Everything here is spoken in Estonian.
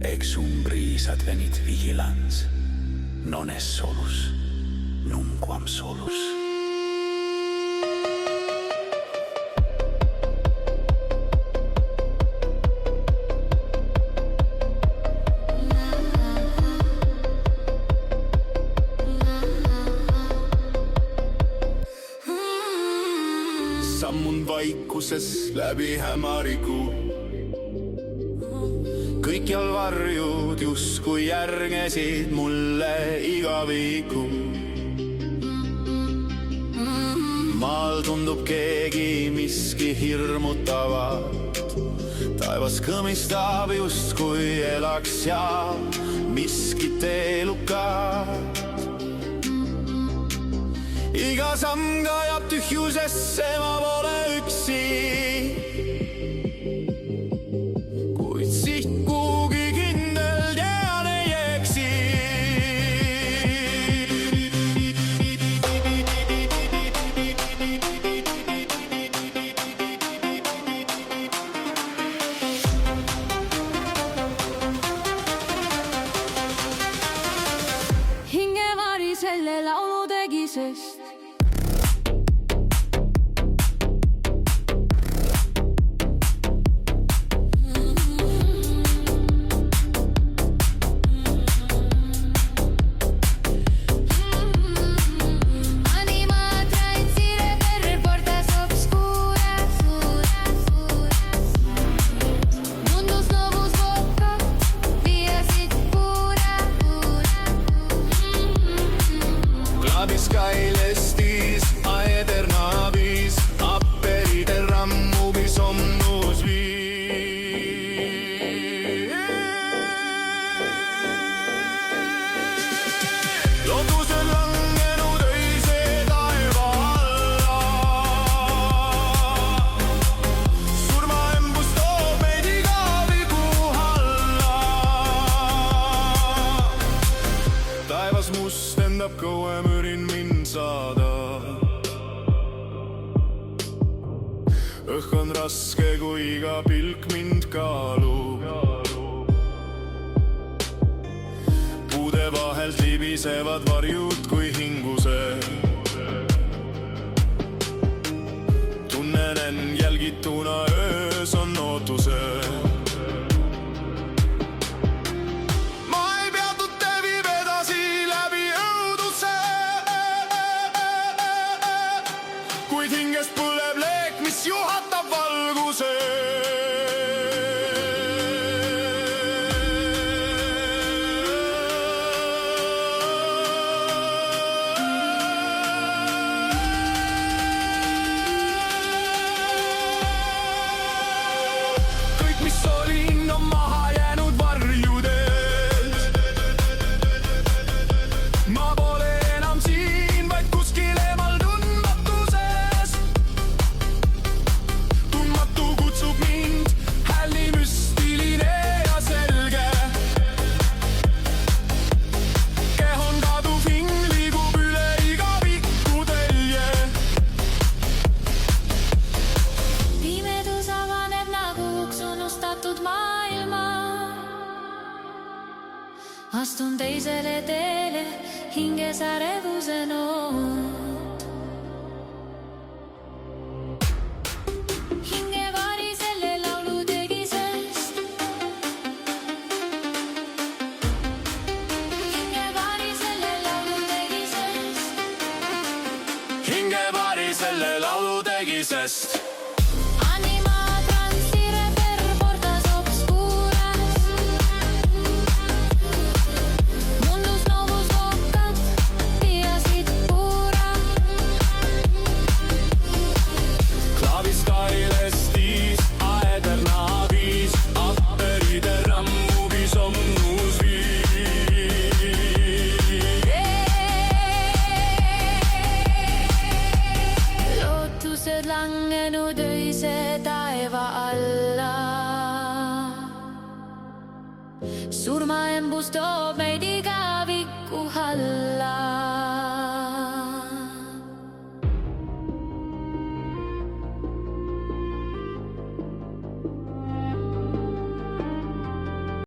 Ex un brisat venit vigilants, non es solus, nunquam solus. Sammun vaikuses läbi hämariku, kõikjal varjud justkui järgnesid mulle igaviku. Maal tundub keegi miski hirmutavat, taevas kõmistab justkui elaks ja miskit elukat. Iga samm kajab tühjusesse, ma pole üksi, kuid siht kuhugi kindel tean ei eksi. Hingevari selle laulu tegi, sest Caelestis aeterna vis, apperiter rammubi somnus vi. Loodused langenud öise taeva alla, surmaembus toob meid igaviku alla. Taevas mustendab kauem ürin mind saada, õhk on raske, kui iga pilk mind kaalub. Puude vahelt libisevad varjud kui hingused, tunnen end jälgituna, öös on ootused. Hingest põleb leek, mis juhatab valguse. Kõik, mis olin, on maha jäänud varjudes. Ma pole enam siin, vaid kuskil eemal tundmatuses. Tundmatu kutsub mind, hääli müstiline ja selge. Kehon kaduv hing liigub üle igaviku telje. pimedus avaneb nagu üks unustatud maailma. Astun teisele teele, hinges ärevuse noot. Hingevari selle laulu tegi, sest Hingevari selle laulu tegi, sest Hingevari selle laulu tegi, sest Anima transire per portas obscuras. Mundus novus vocat, via sit pura. clavis caelestis aeterna vis, apperiter rammubi somnus vi. Lootused langenud öise taeva alla, surmaembus toob meid igaviku alla.